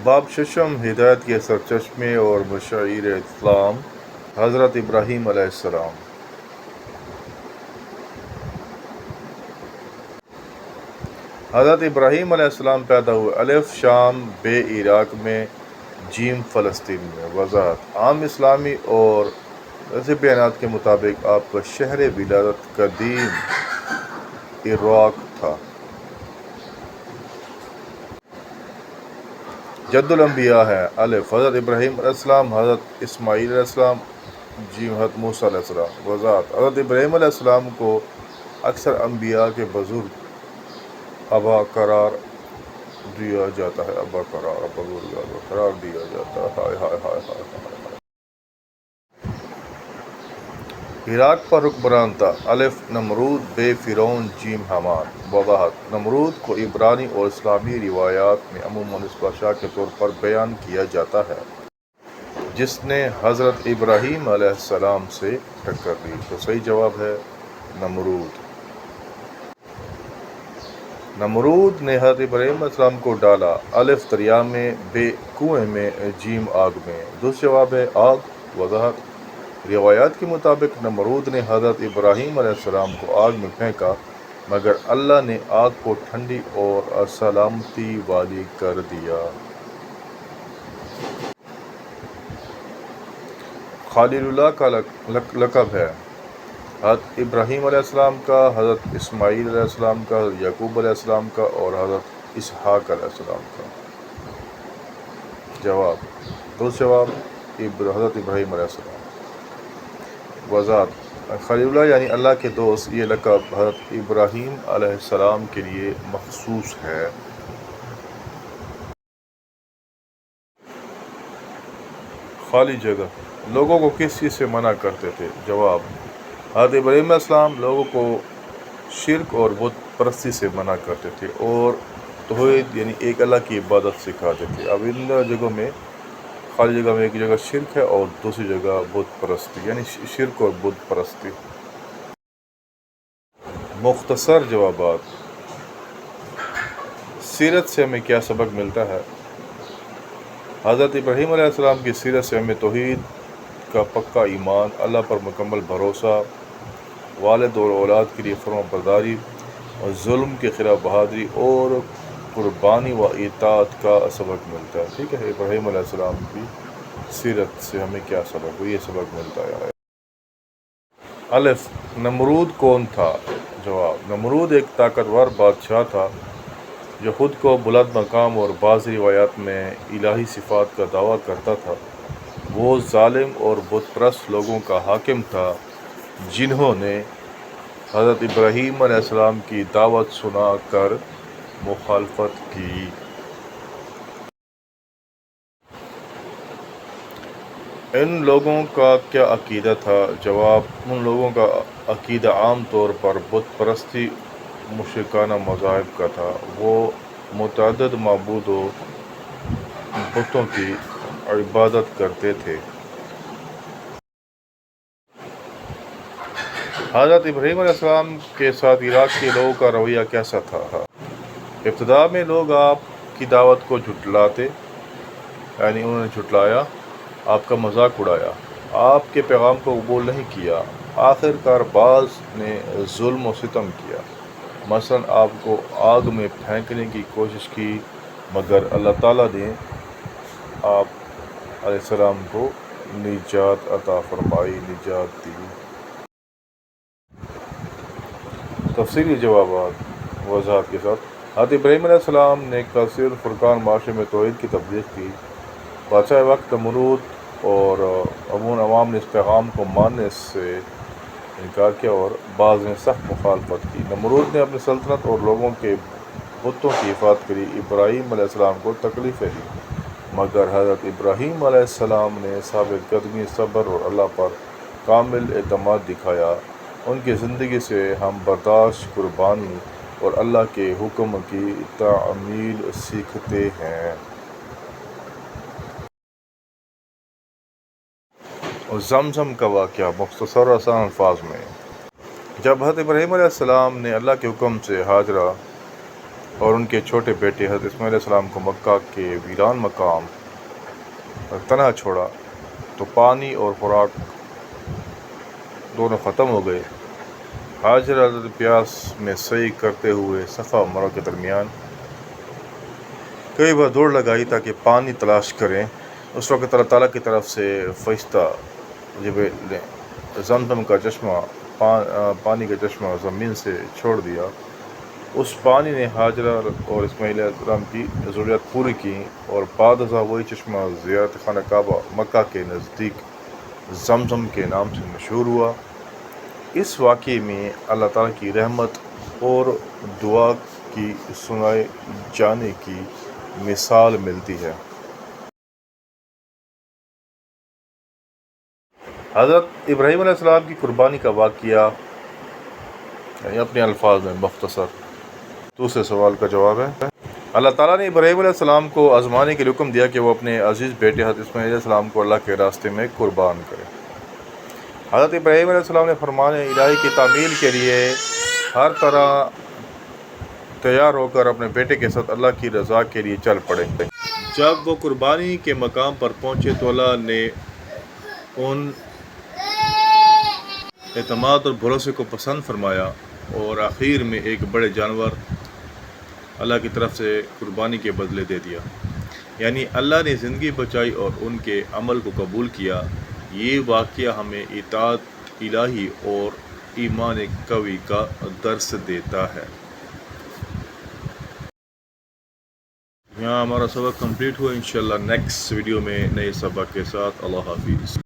باب ششم ہدایت کے سرچشمے اور مشعیر اسلام حضرت ابراہیم علیہ السلام۔ حضرت ابراہیم علیہ السلام پیدا ہوئے الف شام بے عراق میں جیم فلسطین میں۔ وضاحت: عام اسلامی اور ایسے بیانات کے مطابق آپ کا شہر ولادت قدیم عراق تھا۔ جد الانبیاء ہے: الف حضرت ابراہیم علیہ السلام، حضرت اسماعیل علیہ السلام، جیم حضرت موسیٰ علیہ السلام۔ وضاحت: حضرت ابراہیم علیہ السلام کو اکثر انبیاء کے بزرگ ابا قرار دیا جاتا ہے۔ ابا قرار دیا جاتا ہے۔ عراق پر حکمران تھا: الف نمرود بے فرعون، جیم حامان۔ وضاحت: نمرود کو عبرانی اور اسلامی روایات میں عموماً اس بادشاہ کے طور پر بیان کیا جاتا ہے جس نے حضرت ابراہیم علیہ السلام سے ٹکر لی۔ تو صحیح جواب ہے نمرود۔ نمرود نے حضرت ابراہیم علیہ السلام کو ڈالا: الف دریا میں، بے کنویں میں، جیم آگ میں۔ درست جواب ہے آگ۔ وضاحت: روایات کے مطابق نمرود نے حضرت ابراہیم علیہ السلام کو آگ میں پھینکا مگر اللہ نے آگ کو ٹھنڈی اور سلامتی والی کر دیا۔ خلیل اللہ کا لقب ہے: حضرت ابراہیم علیہ السلام کا، حضرت اسماعیل علیہ السلام کا، حضرت یعقوب علیہ السلام کا اور حضرت اسحاق علیہ السلام کا۔ جواب: درست جواب حضرت ابراہیم علیہ السلام۔ وضاحت: خلیل اللہ یعنی اللہ کے دوست، یہ لقب حضرت ابراہیم علیہ السلام کے لیے مخصوص ہے۔ خالی جگہ: لوگوں کو کس چیز سے منع کرتے تھے؟ جواب: حضرت ابراہیم علیہ السلام لوگوں کو شرک اور بت پرستی سے منع کرتے تھے اور توحید یعنی ایک اللہ کی عبادت سکھاتے تھے۔ اب ان جگہوں میں خالی جگہ میں ایک جگہ شرک ہے اور دوسری جگہ بت پرستی یعنی شرک اور بت پرستی۔ مختصر جوابات: سیرت سے ہمیں کیا سبق ملتا ہے؟ حضرت ابراہیم علیہ السلام کی سیرت سے ہمیں توحید کا پکا ایمان، اللہ پر مکمل بھروسہ، والد اور اولاد کے لیے فرما برداری اور ظلم کے خلاف بہادری اور قربانی و اطاعت کا سبق ملتا ہے۔ ٹھیک ہے، ابراہیم علیہ السلام کی سیرت سے ہمیں کیا سبق ہو؟ یہ سبق ملتا ہے۔ الف نمرود کون تھا؟ جواب: نمرود ایک طاقتور بادشاہ تھا جو خود کو بلند مقام اور بعض روایات میں الہی صفات کا دعویٰ کرتا تھا۔ وہ ظالم اور بت پرست لوگوں کا حاکم تھا جنہوں نے حضرت ابراہیم علیہ السلام کی دعوت سنا کر مخالفت کی۔ ان لوگوں کا کیا عقیدہ تھا؟ جواب: ان لوگوں کا عقیدہ عام طور پر بت پرستی مشرکانہ مذاہب کا تھا۔ وہ متعدد معبود و بتوں کی عبادت کرتے تھے۔ حضرت ابراہیم علیہ السلام کے ساتھ عراق کے لوگوں کا رویہ کیسا تھا؟ ابتدا میں لوگ آپ کی دعوت کو جھٹلاتے یعنی انہوں نے جھٹلایا، آپ کا مذاق اڑایا، آپ کے پیغام کو قبول نہیں کیا۔ آخر کار بعض نے ظلم و ستم کیا، مثلا آپ کو آگ میں پھینکنے کی کوشش کی مگر اللہ تعالیٰ نے آپ علیہ السلام کو نجات عطا فرمائی، نجات دی۔ تفصیلی جوابات وضاحت کے ساتھ: حضرت ابراہیم علیہ السلام نے کثیر الفرقان معاشرے میں توحید کی تبلیغ کی۔ بادشاہ وقت نمرود اور عوام نے اس پیغام کو ماننے سے انکار کیا اور بعض نے سخت مخالفت کی۔ نمرود نے اپنی سلطنت اور لوگوں کے بتوں کی حفاظت کے لیے ابراہیم علیہ السلام کو تکلیفیں دی مگر حضرت ابراہیم علیہ السلام نے ثابت قدمی، صبر اور اللہ پر کامل اعتماد دکھایا۔ ان کی زندگی سے ہم برداشت، قربانی اور اللہ کے حکم کی تعمیل سیکھتے ہیں۔ زمزم کا واقعہ مختصر اور آسان الفاظ میں: جب حضرت ابراہیم علیہ السلام نے اللہ کے حکم سے ہاجرہ اور ان کے چھوٹے بیٹے حضرت اسماعیل علیہ السلام کو مکہ کے ویران مقام پر تنہا چھوڑا تو پانی اور خوراک دونوں ختم ہو گئے۔ ہاجر حضرت پیاس میں سعی کرتے ہوئے صفا و مروہ کے درمیان کئی بار دوڑ لگائی تاکہ پانی تلاش کریں۔ اس وقت اللہ تعالیٰ کی طرف سے فرشتہ جبریل نے زمزم کا چشمہ پانی کا چشمہ زمین سے چھوڑ دیا۔ اس پانی نے ہاجرہ اور اسماعیل علیہ السلام کی ضروریات پوری کی، اور بعد ازاں وہی چشمہ زیارت خانہ کعبہ مکہ کے نزدیک زمزم کے نام سے مشہور ہوا۔ اس واقعے میں اللہ تعالیٰ کی رحمت اور دعا کی سنائے جانے کی مثال ملتی ہے۔ حضرت ابراہیم علیہ السلام کی قربانی کا واقعہ اپنے الفاظ میں مختصر۔ دوسرے سوال کا جواب ہے، اللہ تعالیٰ نے ابراہیم علیہ السلام کو آزمانے کے لیے حکم دیا کہ وہ اپنے عزیز بیٹے حضرت اسماعیل علیہ السلام کو اللہ کے راستے میں قربان کرے۔ حضرت ابراہیم علیہ السلام نے فرمان الہی کی تعمیل کے لیے ہر طرح تیار ہو کر اپنے بیٹے کے ساتھ اللہ کی رضا کے لیے چل پڑے۔ جب وہ قربانی کے مقام پر پہنچے تو اللہ نے ان اعتماد اور بھروسے کو پسند فرمایا، اور آخر میں ایک بڑے جانور اللہ کی طرف سے قربانی کے بدلے دے دیا، یعنی اللہ نے زندگی بچائی اور ان کے عمل کو قبول کیا۔ یہ واقعہ ہمیں اطاعت الہی اور ایمان قوی کا درس دیتا ہے۔ یہاں ہمارا سبق کمپلیٹ ہوا، انشاءاللہ نیکسٹ ویڈیو میں نئے سبق کے ساتھ۔ اللہ حافظ۔